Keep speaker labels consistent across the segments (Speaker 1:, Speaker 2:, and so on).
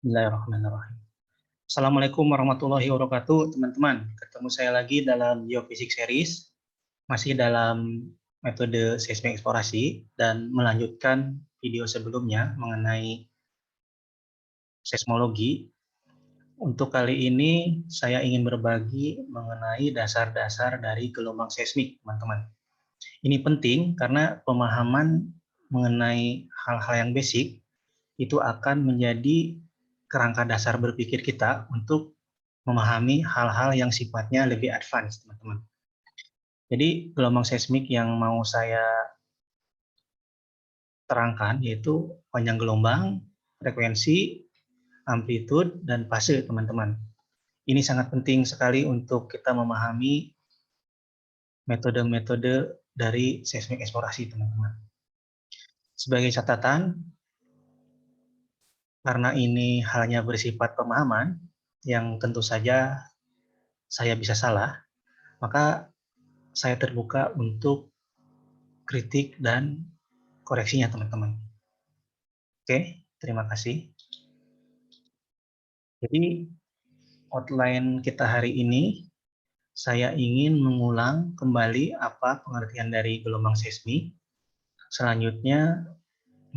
Speaker 1: Bismillahirrahmanirrahim. Assalamualaikum warahmatullahi wabarakatuh, teman-teman. Ketemu saya lagi dalam Geofisik Series, masih dalam metode seismik eksplorasi, dan melanjutkan video sebelumnya mengenai seismologi. Untuk kali ini, saya ingin berbagi mengenai dasar-dasar dari gelombang seismik, teman-teman. Ini penting karena pemahaman mengenai hal-hal yang basic itu akan menjadi kerangka dasar berpikir kita untuk memahami hal-hal yang sifatnya lebih advance, teman-teman. Jadi gelombang seismik yang mau saya terangkan yaitu panjang gelombang, frekuensi, amplitude, dan fase, teman-teman. Ini sangat penting sekali untuk kita memahami metode-metode dari seismik eksplorasi, teman-teman. Sebagai catatan, karena ini hanya bersifat pemahaman, yang tentu saja saya bisa salah, maka saya terbuka untuk kritik dan koreksinya, teman-teman. Oke, terima kasih. Jadi, outline kita hari ini, saya ingin mengulang kembali apa pengertian dari gelombang seismik. Selanjutnya,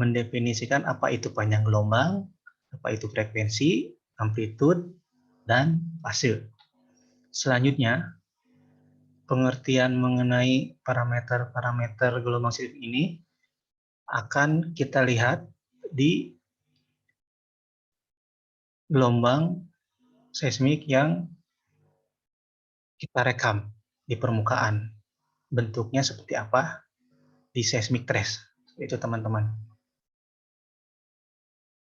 Speaker 1: mendefinisikan apa itu panjang gelombang, apa itu frekuensi, amplitude, dan fase. Selanjutnya, pengertian mengenai parameter-parameter gelombang seismik ini akan kita lihat di gelombang seismik yang kita rekam di permukaan. Bentuknya seperti apa di seismic trace. Itu, teman-teman.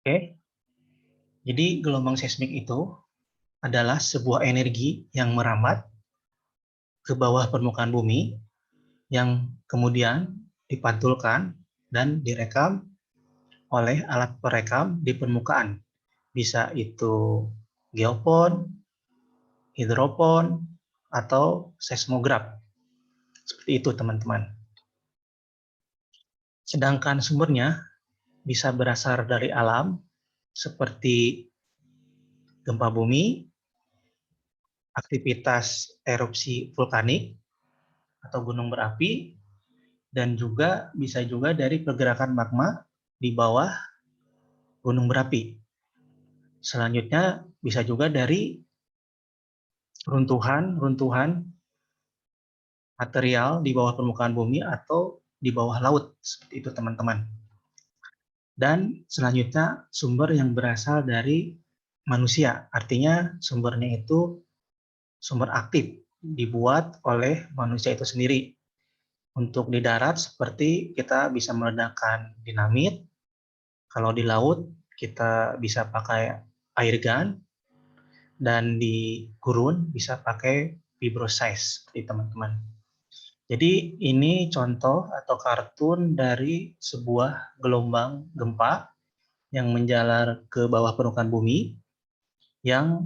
Speaker 1: Oke. Jadi gelombang seismik itu adalah sebuah energi yang merambat ke bawah permukaan bumi yang kemudian dipantulkan dan direkam oleh alat perekam di permukaan. Bisa itu geofon, hidrofon, atau seismograf. Seperti itu, teman-teman. Sedangkan sumbernya bisa berasal dari alam, seperti gempa bumi, aktivitas erupsi vulkanik atau gunung berapi, dan juga bisa juga dari pergerakan magma di bawah gunung berapi. Selanjutnya bisa juga dari runtuhan material di bawah permukaan bumi atau di bawah laut, seperti itu, teman-teman. Dan selanjutnya sumber yang berasal dari manusia, artinya sumbernya itu sumber aktif, dibuat oleh manusia itu sendiri. Untuk di darat seperti kita bisa meledakkan dinamit, kalau di laut kita bisa pakai air gun, dan di gurun bisa pakai vibroseis, seperti teman-teman. Jadi ini contoh atau kartun dari sebuah gelombang gempa yang menjalar ke bawah permukaan bumi yang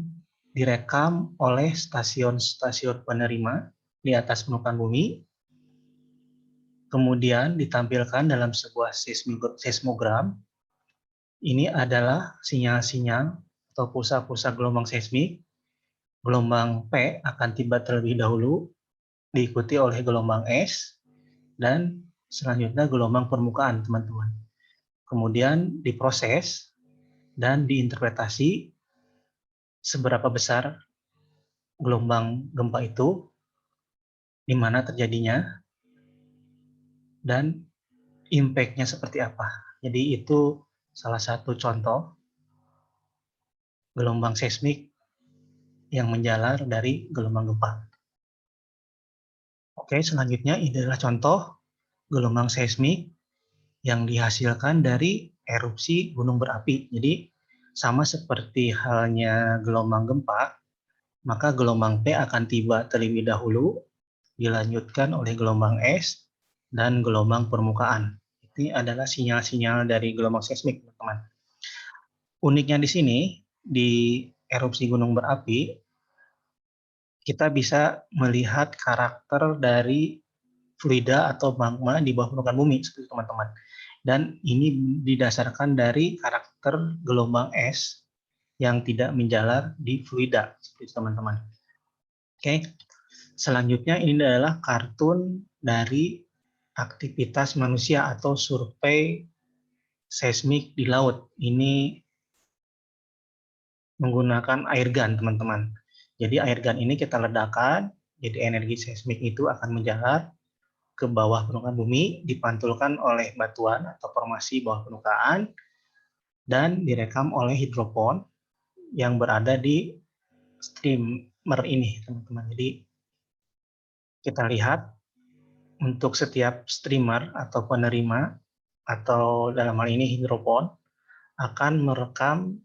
Speaker 1: direkam oleh stasiun-stasiun penerima di atas permukaan bumi, kemudian ditampilkan dalam sebuah seismogram. Ini adalah sinyal-sinyal atau pulsa-pulsa gelombang seismik. Gelombang P akan tiba terlebih dahulu, diikuti oleh gelombang S, dan selanjutnya gelombang permukaan, teman-teman. Kemudian diproses dan diinterpretasi seberapa besar gelombang gempa itu, di mana terjadinya, dan impact-nya seperti apa. Jadi itu salah satu contoh gelombang seismik yang menjalar dari gelombang gempa. Oke, selanjutnya ini adalah contoh gelombang seismik yang dihasilkan dari erupsi gunung berapi. Jadi sama seperti halnya gelombang gempa, maka gelombang P akan tiba terlebih dahulu, dilanjutkan oleh gelombang S dan gelombang permukaan. Ini adalah sinyal-sinyal dari gelombang seismik, teman-teman. Uniknya di sini, di erupsi gunung berapi, kita bisa melihat karakter dari fluida atau magma di bawah permukaan bumi, seperti teman-teman. Dan ini didasarkan dari karakter gelombang es yang tidak menjalar di fluida, seperti itu teman-teman. Oke, selanjutnya ini adalah kartun dari aktivitas manusia atau survei seismik di laut. Ini menggunakan air gun, teman-teman. Jadi air gun ini kita ledakan, jadi energi seismik itu akan menjalar ke bawah permukaan bumi, dipantulkan oleh batuan atau formasi bawah permukaan, dan direkam oleh hidropon yang berada di streamer ini, teman-teman. Jadi kita lihat untuk setiap streamer atau penerima, atau dalam hal ini hidropon, akan merekam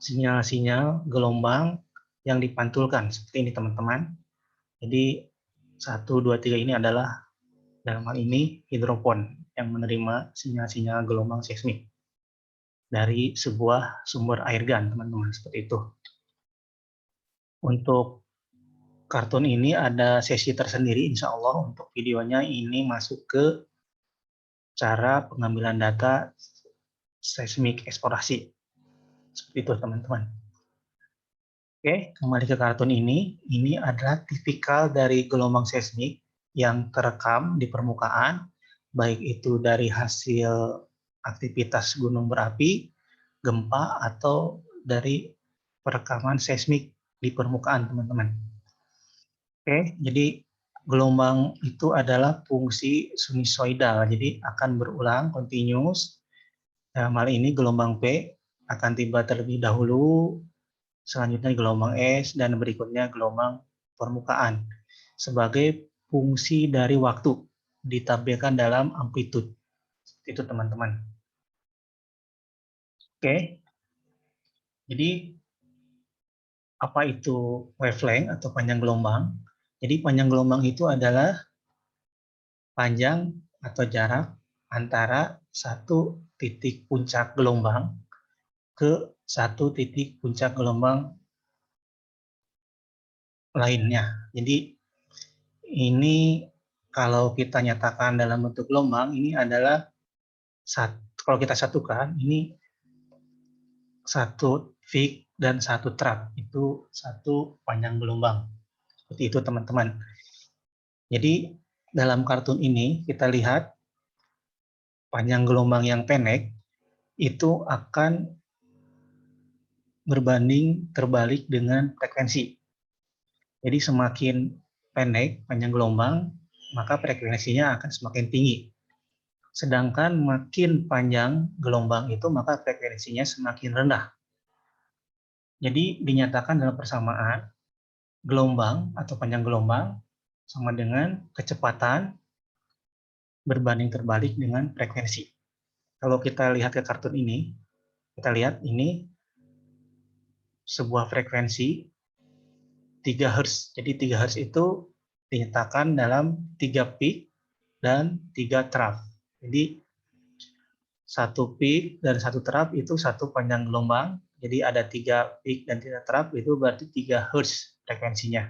Speaker 1: sinyal-sinyal gelombang yang dipantulkan seperti ini, teman-teman. Jadi 1, 2, 3 ini adalah dalam hal ini hidropon yang menerima sinyal-sinyal gelombang seismik dari sebuah sumber air gun, teman-teman, seperti itu. Untuk kartun ini ada sesi tersendiri, insya Allah untuk videonya ini masuk ke cara pengambilan data seismik eksplorasi. Seperti itu, teman-teman. Oke, kembali ke kartun ini. Ini adalah tipikal dari gelombang seismik yang terekam di permukaan, baik itu dari hasil aktivitas gunung berapi, gempa, atau dari perekaman seismik di permukaan, teman-teman. Oke, jadi gelombang itu adalah fungsi sinusoidal, jadi akan berulang continuous. Dalam hal ini gelombang P akan tiba terlebih dahulu, selanjutnya gelombang S, dan berikutnya gelombang permukaan. Sebagai fungsi dari waktu, ditampilkan dalam amplitude. Itu, teman-teman. Oke, jadi apa itu wavelength atau panjang gelombang? Jadi panjang gelombang itu adalah panjang atau jarak antara satu titik puncak gelombang ke satu titik puncak gelombang lainnya. Jadi ini kalau kita nyatakan dalam bentuk gelombang, ini adalah kalau kita satukan, ini satu peak dan satu trough, itu satu panjang gelombang. Seperti itu, teman-teman. Jadi dalam kartun ini kita lihat panjang gelombang yang pendek itu akan berbanding terbalik dengan frekuensi. Jadi semakin pendek panjang gelombang, maka frekuensinya akan semakin tinggi. Sedangkan makin panjang gelombang itu, maka frekuensinya semakin rendah. Jadi dinyatakan dalam persamaan, gelombang atau panjang gelombang sama dengan kecepatan berbanding terbalik dengan frekuensi. Kalau kita lihat ke kartun ini, kita lihat ini sebuah frekuensi 3 Hz. Jadi 3 Hz itu dinyatakan dalam 3 peak dan 3 trough. Jadi satu peak dan satu trough itu satu panjang gelombang. Jadi ada 3 peak dan 3 trough, itu berarti 3 Hz frekuensinya.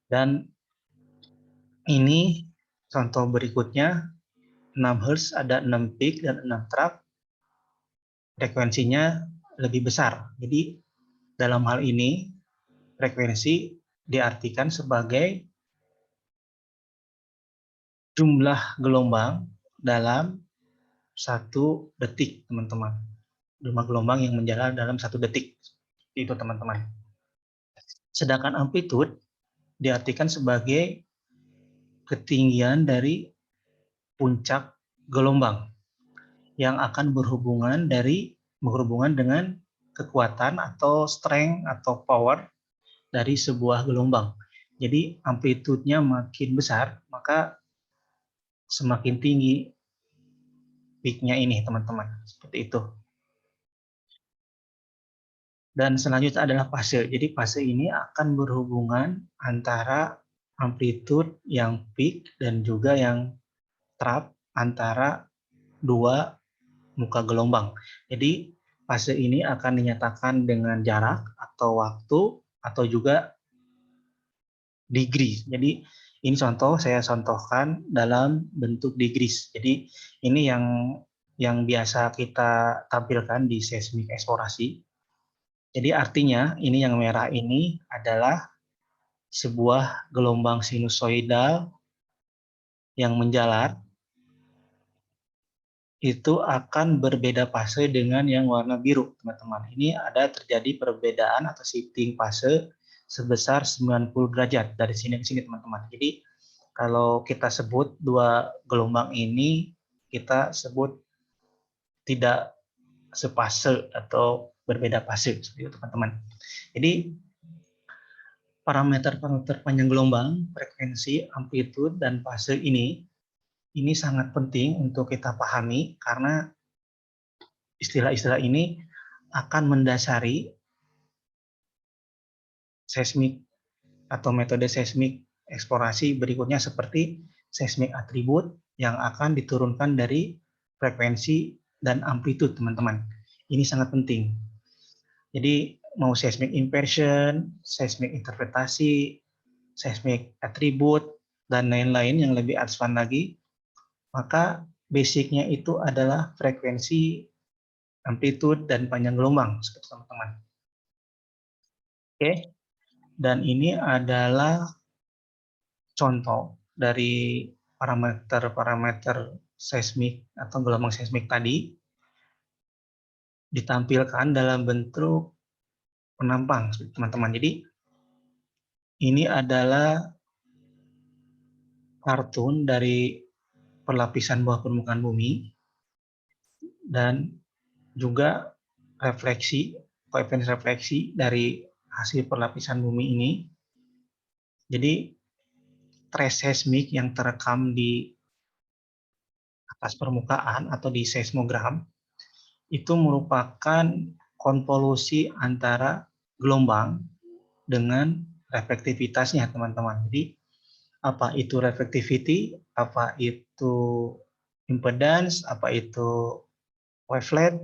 Speaker 1: Dan ini contoh berikutnya, 6 Hz ada 6 peak dan 6 trough, frekuensinya lebih besar. Jadi dalam hal ini frekuensi diartikan sebagai jumlah gelombang dalam 1 detik, teman-teman. Jumlah gelombang yang menjalar dalam 1 detik. Itu, teman-teman. Sedangkan amplitude diartikan sebagai ketinggian dari puncak gelombang yang akan berhubungan dengan kekuatan atau strength atau power dari sebuah gelombang. Jadi amplitudenya makin besar, maka semakin tinggi peak-nya ini, teman-teman. Seperti itu. Dan selanjutnya adalah fase. Jadi fase ini akan berhubungan antara amplitude yang peak dan juga yang trough antara dua muka gelombang. Jadi fase ini akan dinyatakan dengan jarak atau waktu atau juga degree. Jadi ini contoh, saya contohkan dalam bentuk degrees. Jadi ini yang biasa kita tampilkan di seismik eksplorasi. Jadi artinya ini yang merah ini adalah sebuah gelombang sinusoidal yang menjalar itu akan berbeda fase dengan yang warna biru, teman-teman. Ini ada terjadi perbedaan atau shifting fase sebesar 90 derajat dari sini ke sini, teman-teman. Jadi kalau kita sebut dua gelombang ini, kita sebut tidak sepase atau berbeda fase, seperti itu, teman-teman. Jadi parameter-parameter panjang gelombang, frekuensi, amplitude, dan fase ini sangat penting untuk kita pahami karena istilah-istilah ini akan mendasari seismik atau metode seismik eksplorasi berikutnya seperti seismik atribut yang akan diturunkan dari frekuensi dan amplitude, teman-teman. Ini sangat penting. Jadi mau seismik inversion, seismik interpretasi, seismik atribut, dan lain-lain yang lebih advance lagi, maka basicnya itu adalah frekuensi, amplitude, dan panjang gelombang, seperti teman-teman. Oke, dan ini adalah contoh dari parameter-parameter seismik atau gelombang seismik tadi ditampilkan dalam bentuk penampang, teman-teman. Jadi ini adalah kartun dari perlapisan bawah permukaan bumi dan juga refleksi, koefisien refleksi dari hasil perlapisan bumi ini. Jadi trace seismik yang terekam di atas permukaan atau di seismogram itu merupakan konvolusi antara gelombang dengan reflektivitasnya, teman-teman. Jadi apa itu reflectivity, apa itu impedance, apa itu wavelet,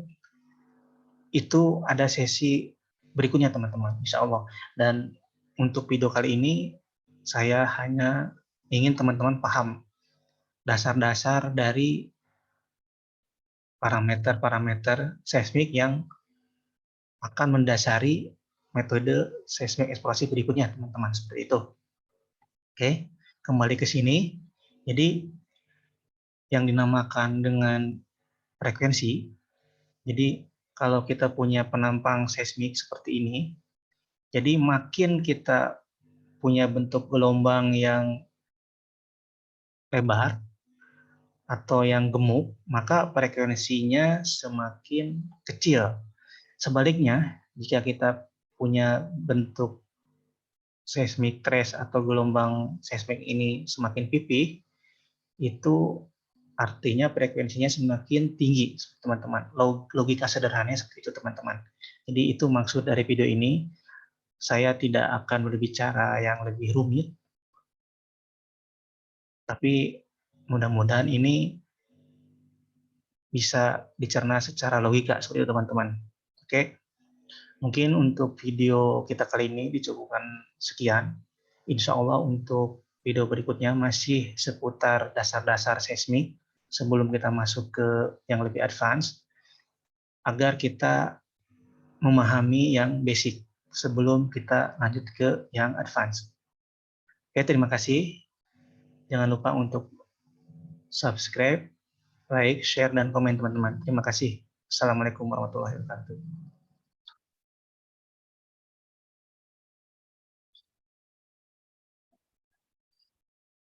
Speaker 1: itu ada sesi berikutnya, teman-teman, insya Allah. Dan untuk video kali ini saya hanya ingin teman-teman paham dasar-dasar dari parameter-parameter seismik yang akan mendasari metode seismik eksplorasi berikutnya, teman-teman, seperti itu. Oke, kembali ke sini. Jadi yang dinamakan dengan frekuensi, jadi kalau kita punya penampang seismik seperti ini, jadi makin kita punya bentuk gelombang yang lebar atau yang gemuk, maka frekuensinya semakin kecil. Sebaliknya, jika kita punya bentuk seismic trace atau gelombang seismik ini semakin pipih, itu artinya frekuensinya semakin tinggi, teman-teman. Logika sederhananya seperti itu, teman-teman. Jadi itu maksud dari video ini. Saya tidak akan berbicara yang lebih rumit, tapi mudah-mudahan ini bisa dicerna secara logika seperti itu, teman-teman. Oke, mungkin untuk video kita kali ini dicukupkan sekian. Insya Allah untuk video berikutnya masih seputar dasar-dasar seismik sebelum kita masuk ke yang lebih advance, agar kita memahami yang basic sebelum kita lanjut ke yang advance. Oke, terima kasih. Jangan lupa untuk subscribe, like, share, dan komen, teman-teman. Terima kasih. Assalamualaikum warahmatullahi wabarakatuh.